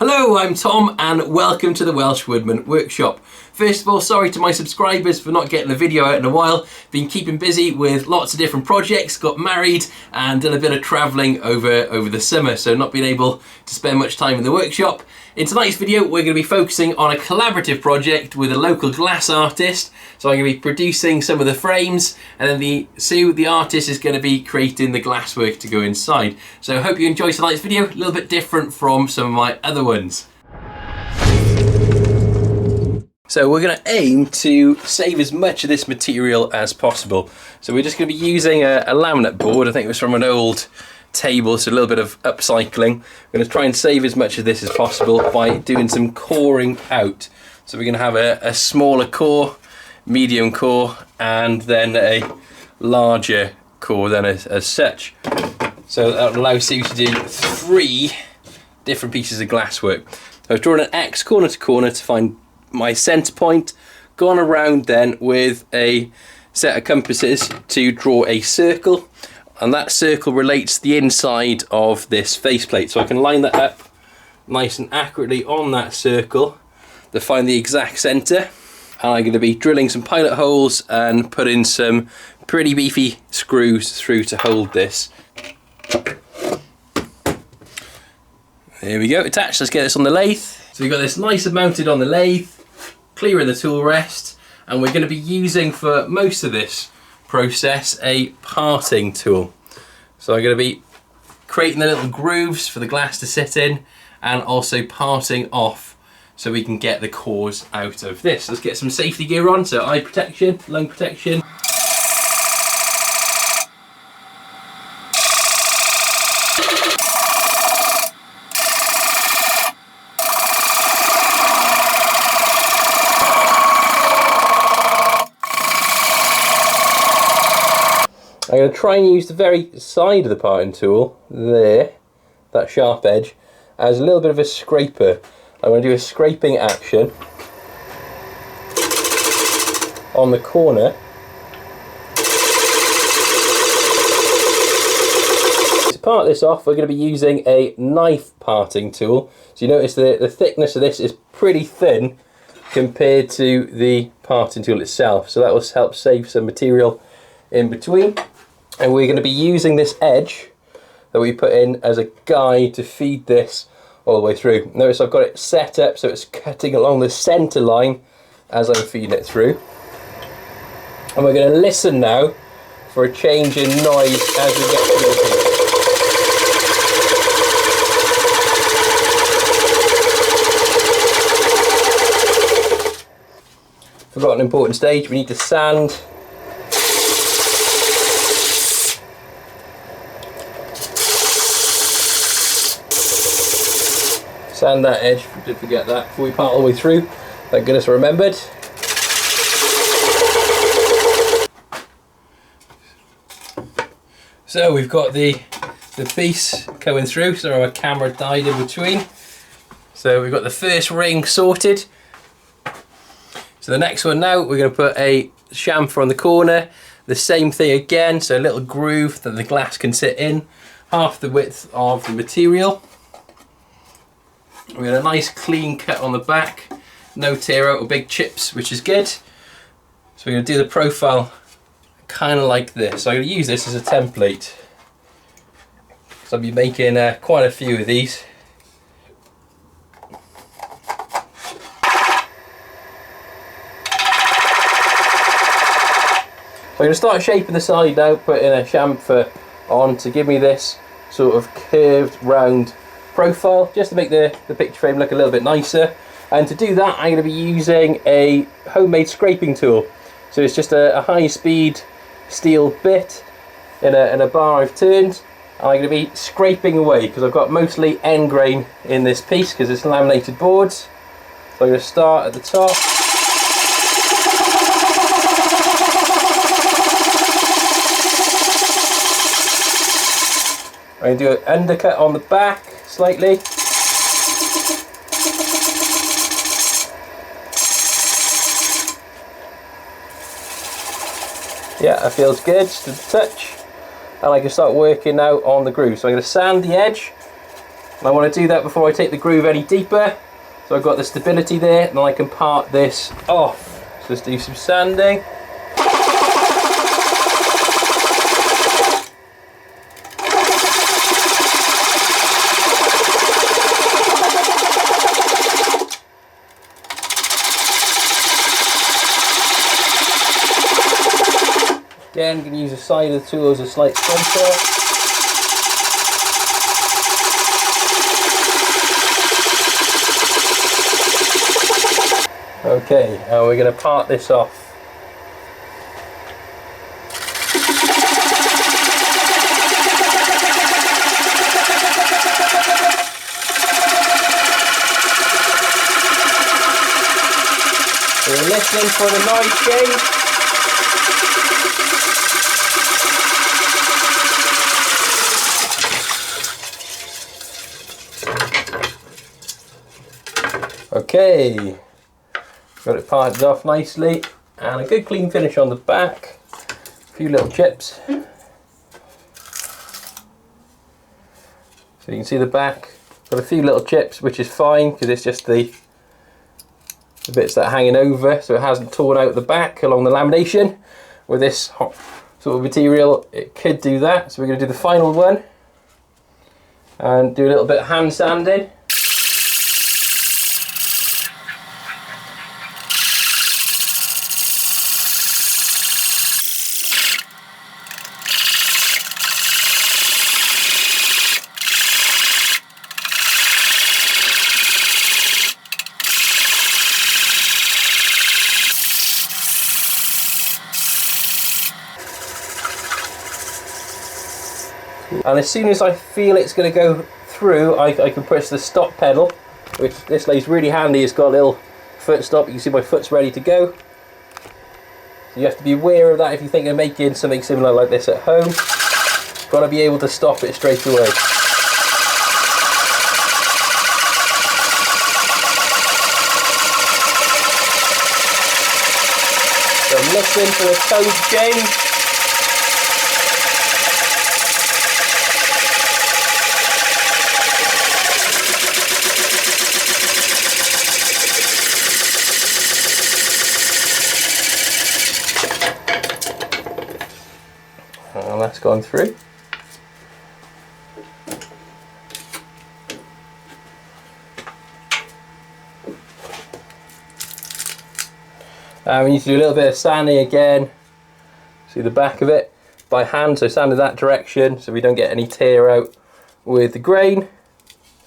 Hello, I'm Tom and welcome to the Welsh Woodman Workshop. First of all, sorry to my subscribers for not getting a video out in a while. Been keeping busy with lots of different projects, got married and done a bit of travelling over the summer, so not been able to spend much time in the workshop. In tonight's video, we're going to be focusing on a collaborative project with a local glass artist. So I'm going to be producing some of the frames, and then Sue, the artist, is going to be creating the glasswork to go inside. So I hope you enjoy tonight's video, a little bit different from some of my other ones. So we're going to aim to save as much of this material as possible. So we're just going to be using a laminate board. I think it was from an old table, so a little bit of upcycling. We're going to try and save as much of this as possible by doing some coring out. So we're going to have a smaller core, medium core, and then a larger core then as such. So that allows you to do 3 different pieces of glasswork. So I've drawn an X corner to corner to find my centre point, gone around then with a set of compasses to draw a circle, and that circle relates the inside of this faceplate. So I can line that up nice and accurately on that circle to find the exact centre. And I'm going to be drilling some pilot holes and putting some pretty beefy screws through to hold this. There we go, attached. Let's get this on the lathe. So we've got this nice and mounted on the lathe, clearing the tool rest, and we're going to be using for most of this process a parting tool. So I'm going to be creating the little grooves for the glass to sit in and also parting off so we can get the cores out of this. Let's get some safety gear on, so eye protection, lung protection. I'm going to try and use the very side of the parting tool, there, that sharp edge, as a little bit of a scraper. I'm going to do a scraping action on the corner. To part this off, we're going to be using a knife parting tool. So you notice the thickness of this is pretty thin compared to the parting tool itself. So that will help save some material in between. And we're going to be using this edge that we put in as a guide to feed this all the way through. Notice I've got it set up so it's cutting along the centre line as I'm feeding it through. And we're going to listen now for a change in noise as we get through the piece. Forgot an important stage, we need to sand. Sand that edge, did forget that before we part all the way through. Thank goodness I remembered. So we've got the piece coming through, so our camera died in between. So we've got the first ring sorted. So the next one now, we're going to put a chamfer on the corner. The same thing again, so a little groove that the glass can sit in, half the width of the material. We had a nice clean cut on the back, no tear out or big chips, which is good. So we're going to do the profile kind of like this. So I'm going to use this as a template. So I'll be making quite a few of these. So I'm going to start shaping the side now, putting a chamfer on to give me this sort of curved round profile, just to make the picture frame look a little bit nicer. And to do that, I'm going to be using a homemade scraping tool. So it's just a high-speed steel bit in a bar I've turned. And I'm going to be scraping away because I've got mostly end grain in this piece because it's laminated boards. So I'm going to start at the top. I'm going to do an undercut on the back slightly. Yeah, that feels good, just a touch. And I can start working now on the groove. So I'm going to sand the edge And I want to do that before I take the groove any deeper. So I've got the stability there, and I can part this off. So let's do some sanding. Again, I'm going to use the side of the tool as a slight pointer. Okay, and we're going to part this off. We're listening for the noise change. Okay. Got it parted off nicely, and a good clean finish on the back. A few little chips. So you can see the back, got a few little chips, which is fine because it's just the bits that are hanging over, so it hasn't torn out the back along the lamination. With this hot sort of material, it could do that. So we're going to do the final one and do a little bit of hand sanding. And as soon as I feel it's going to go through, I can push the stop pedal, which this lays really handy. It's got a little foot stop. You can see my foot's ready to go. So you have to be aware of that if you think of making something similar like this at home. Got to be able to stop it straight away. So I'm listening for the tone change. And that's gone through. We need to do a little bit of sanding again. See the back of it by hand, so sand in that direction so we don't get any tear out with the grain.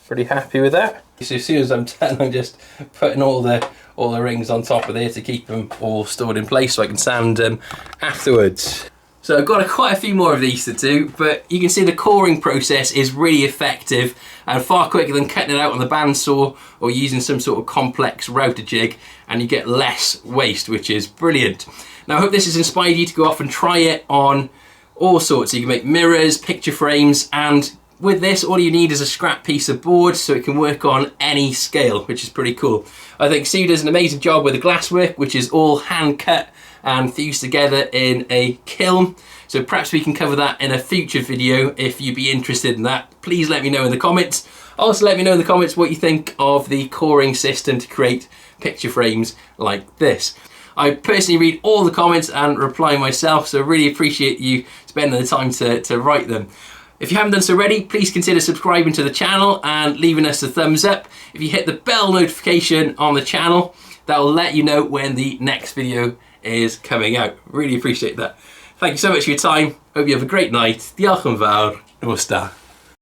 Pretty happy with that. So as soon as I'm done, I'm just putting all the rings on top of there to keep them all stored in place so I can sand them afterwards. So I've got quite a few more of these to do, but you can see the coring process is really effective and far quicker than cutting it out on the bandsaw or using some sort of complex router jig, and you get less waste, which is brilliant. Now I hope this has inspired you to go off and try it on all sorts. You can make mirrors, picture frames, and with this all you need is a scrap piece of board so it can work on any scale, which is pretty cool. I think Sue does an amazing job with the glasswork, which is all hand cut and fused together in a kiln. So perhaps we can cover that in a future video if you'd be interested in that. Please let me know in the comments. Also let me know in the comments what you think of the coring system to create picture frames like this. I personally read all the comments and reply myself, so I really appreciate you spending the time to write them. If you haven't done so already, please consider subscribing to the channel and leaving us a thumbs up. If you hit the bell notification on the channel, that will let you know when the next video is coming out. Really appreciate that. Thank you so much for your time. Hope you have a great night. Diolch yn fawr. Namaste.